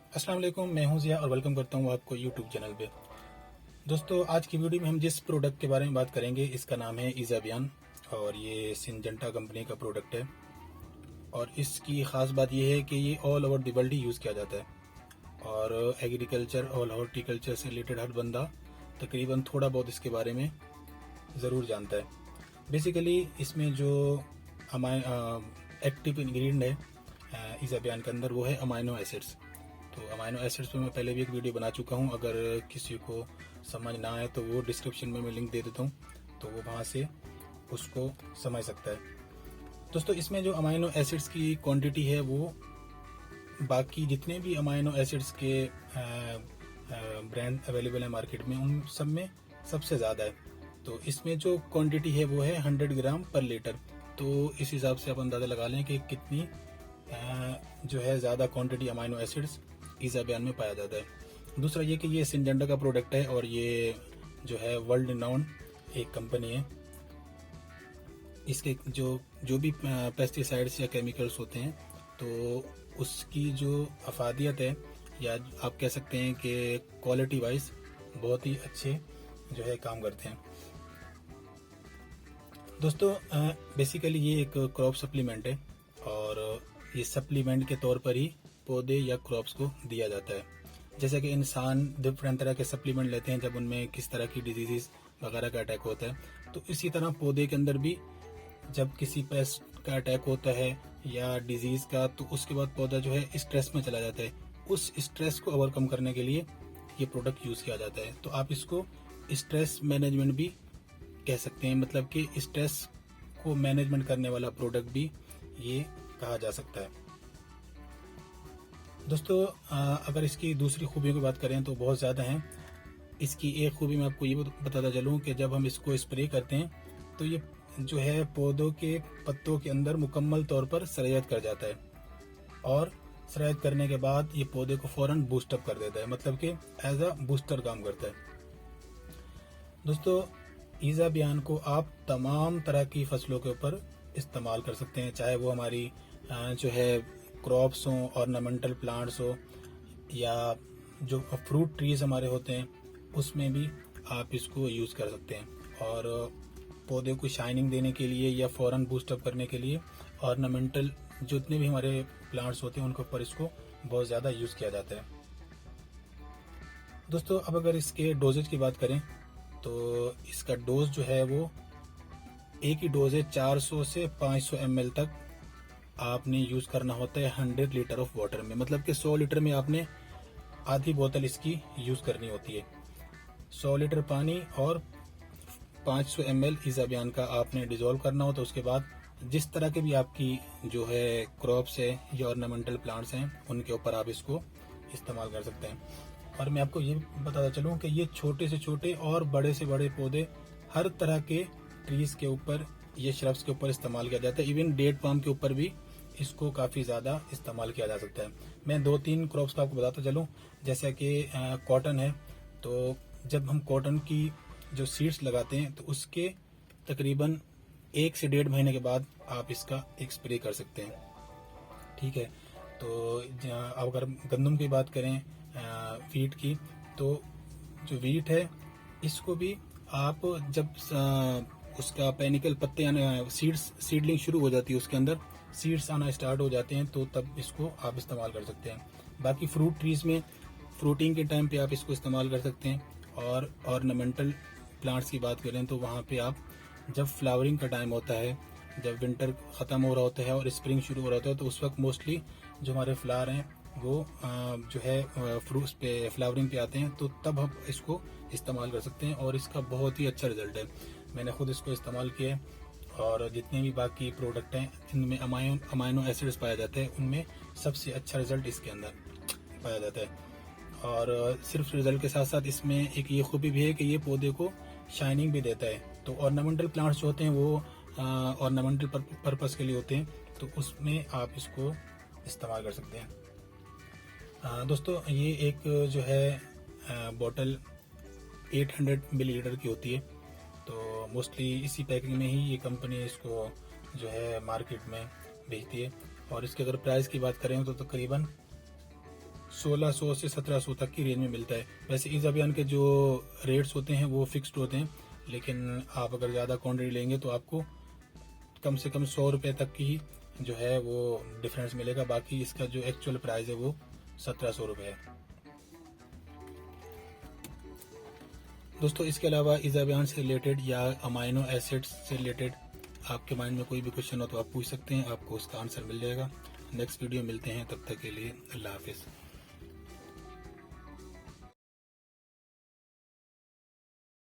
अस्सलाम वालेकुम, मैं हूं ज़िया और वेलकम करता हूं आपको यूट्यूब चैनल पे। दोस्तों, आज की वीडियो में हम जिस प्रोडक्ट के बारे में बात करेंगे इसका नाम है इज़ाबियान और ये सिंजेंटा कंपनी का प्रोडक्ट है। और इसकी ख़ास बात यह है कि ये all over the world he use किया जाता है और एग्रीकल्चर और हॉर्टिकल्चर से रिलेटेड हर बंदा तकरीबन थोड़ा बहुत इसके बारे में ज़रूर जानता है। बेसिकली इसमें जो एक्टिव इंग्रेडिएंट है इज़ाबियान के अंदर वो है अमाइनो एसिड्स। तो अमाइनो एसिड्स पे मैं पहले भी एक वीडियो बना चुका हूँ, अगर किसी को समझ ना आए तो वो डिस्क्रिप्शन में मैं लिंक दे देता हूँ, तो वो वहाँ से उसको समझ सकता है। दोस्तों, इसमें जो अमाइनो एसिड्स की क्वांटिटी है वो बाकी जितने भी अमाइनो एसिड्स के ब्रांड अवेलेबल है मार्केट में उन सब में सबसे ज़्यादा है। तो इसमें जो क्वांटिटी है वो है 100 ग्राम पर लीटर। तो इस हिसाब से आप अंदाज़ा लगा लें कि कितनी जो है ज़्यादा क्वांटिटी अमाइनो एसिड्स इज़ाबियान में पाया जाता है। दूसरा ये कि ये सिंजेंटा का प्रोडक्ट है और ये जो है वर्ल्ड रिनाउंड एक कंपनी है। इसके जो जो भी पेस्टिसाइड्स या केमिकल्स होते हैं तो उसकी जो अफादियत है या आप कह सकते हैं कि क्वालिटी वाइज बहुत ही अच्छे जो है काम करते हैं। दोस्तों, बेसिकली ये एक क्रॉप सप्लीमेंट है और ये सप्लीमेंट के तौर पर ही पौधे या क्रॉप्स को दिया जाता है। जैसे कि इंसान डिफरेंट तरह के सप्लीमेंट लेते हैं जब उनमें किस तरह की डिजीज़ वगैरह का अटैक होता है, तो इसी तरह पौधे के अंदर भी जब किसी पेस्ट का अटैक होता है या डिजीज़ का, तो उसके बाद पौधा जो है स्ट्रेस में चला जाता है। उस स्ट्रेस को ओवरकम करने के लिए ये प्रोडक्ट यूज़ किया जाता है। तो आप इसको स्ट्रेस मैनेजमेंट भी कह सकते हैं, मतलब कि स्ट्रेस को मैनेजमेंट करने वाला प्रोडक्ट भी ये कहा जा सकता है। दोस्तों, अगर इसकी दूसरी खूबियों की बात करें तो बहुत ज़्यादा हैं। इसकी एक खूबी मैं आपको ये बताता चलूँ कि जब हम इसको स्प्रे करते हैं तो ये जो है पौधों के पत्तों के अंदर मुकम्मल तौर पर सरायत कर जाता है और सरायत करने के बाद ये पौधे को फ़ौरन बूस्टअप कर देता है, मतलब कि एज अ बूस्टर काम करता है। दोस्तों, इज़ाबियान को आप तमाम तरह की फसलों के ऊपर इस्तेमाल कर सकते हैं, चाहे वो हमारी जो है क्रॉप्स हों, ऑर्नामेंटल प्लांट्स हो या जो फ्रूट ट्रीज हमारे होते हैं उसमें भी आप इसको यूज़ कर सकते हैं। और पौधे को शाइनिंग देने के लिए या फ़ौरन बूस्टअप करने के लिए ऑर्नामेंटल जितने भी हमारे प्लांट्स होते हैं उनके ऊपर इसको बहुत ज़्यादा यूज़ किया जाता है। दोस्तों, अब अगर इसके डोजेज की बात करें तो इसका डोज जो है वो एक ही डोज है 400 से 500 ml तक आपने यूज़ करना होता है 100 लीटर ऑफ वाटर में, मतलब कि 100 लीटर में आपने आधी बोतल इसकी यूज़ करनी होती है। 100 लीटर पानी और 500 ml इज़ाबियान का आपने डिज़ोल्व करना होता है। उसके बाद जिस तरह के भी आपकी जो है क्रॉप्स है या ऑर्नामेंटल प्लांट्स हैं उनके ऊपर आप इसको इस्तेमाल कर सकते हैं। और मैं आपको ये बताता चलूँ कि ये छोटे से छोटे और बड़े से बड़े पौधे हर तरह के ट्रीज के ऊपर, ये श्रब्स के ऊपर इस्तेमाल किया जाता है। इवन डेट पाम के ऊपर भी इसको काफ़ी ज़्यादा इस्तेमाल किया जा सकता है। मैं 2-3 क्रॉप्स का आपको बताता चलूँ, जैसे कि कॉटन है। तो जब हम कॉटन की जो सीड्स लगाते हैं तो उसके तकरीबन 1 से 1.5 महीने के बाद आप इसका एक स्प्रे कर सकते हैं। ठीक है। तो अगर गंदम की बात करें, वीट की, तो जो वीट है इसको भी आप जब उसका पेनिकल पत्ते आना, सीडलिंग शुरू हो जाती है, उसके अंदर सीड्स आना स्टार्ट हो जाते हैं, तो तब इसको आप इस्तेमाल कर सकते हैं। बाकी फ्रूट ट्रीज में फ्रूटिंग के टाइम पे आप इसको इस्तेमाल कर सकते हैं। और ऑर्नामेंटल प्लांट्स की बात करें तो वहाँ पे आप जब फ्लावरिंग का टाइम होता है, जब विंटर ख़त्म हो रहा होता है और स्प्रिंग शुरू हो रहा होता है, तो उस वक्त मोस्टली जो हमारे फ्लावर हैं वो जो है फ्रूट्स पे फ्लावरिंग पे आते हैं, तो तब हम इसको इस्तेमाल कर सकते हैं और इसका बहुत ही अच्छा रिजल्ट है। मैंने खुद इसको इस्तेमाल किया है और जितने भी बाकी प्रोडक्ट हैं जिनमें अमाइनो एसिड्स पाया जाता है उनमें सबसे अच्छा रिजल्ट इसके अंदर पाया जाता है। और सिर्फ रिजल्ट के साथ साथ इसमें एक ये खूबी भी है कि ये पौधे को शाइनिंग भी देता है। तो ऑर्नामेंटल प्लांट्स जो होते हैं वो ऑर्नामेंटल पर्पस के लिए होते हैं, तो उसमें आप इसको इस्तेमाल कर सकते हैं। दोस्तों, ये एक जो है बोतल 800 मिलीलीटर की होती है। तो मोस्टली इसी पैकिंग में ही ये कंपनी इसको जो है मार्केट में बेचती है। और इसके अगर प्राइस की बात करें तो तकरीबन 1600 से 1700 तक की रेंज में मिलता है। वैसे इज़ाबियान के जो रेट्स होते हैं वो फिक्स्ड होते हैं, लेकिन आप अगर ज़्यादा क्वान्टिटी लेंगे तो आपको कम से कम 100 रुपये तक की जो है वो डिफरेंस मिलेगा। बाकी इसका जो एक्चुअल प्राइस है वो 1700 रुपये है। दोस्तों इसके अलावा इज़ाबियान से रिलेटेड या अमाइनो एसिड्स से रिलेटेड आपके माइंड में कोई भी क्वेश्चन हो तो आप पूछ सकते हैं, आपको उसका आंसर मिल जाएगा। नेक्स्ट वीडियो मिलते हैं, तब तक के लिए अल्लाह हाफिज़।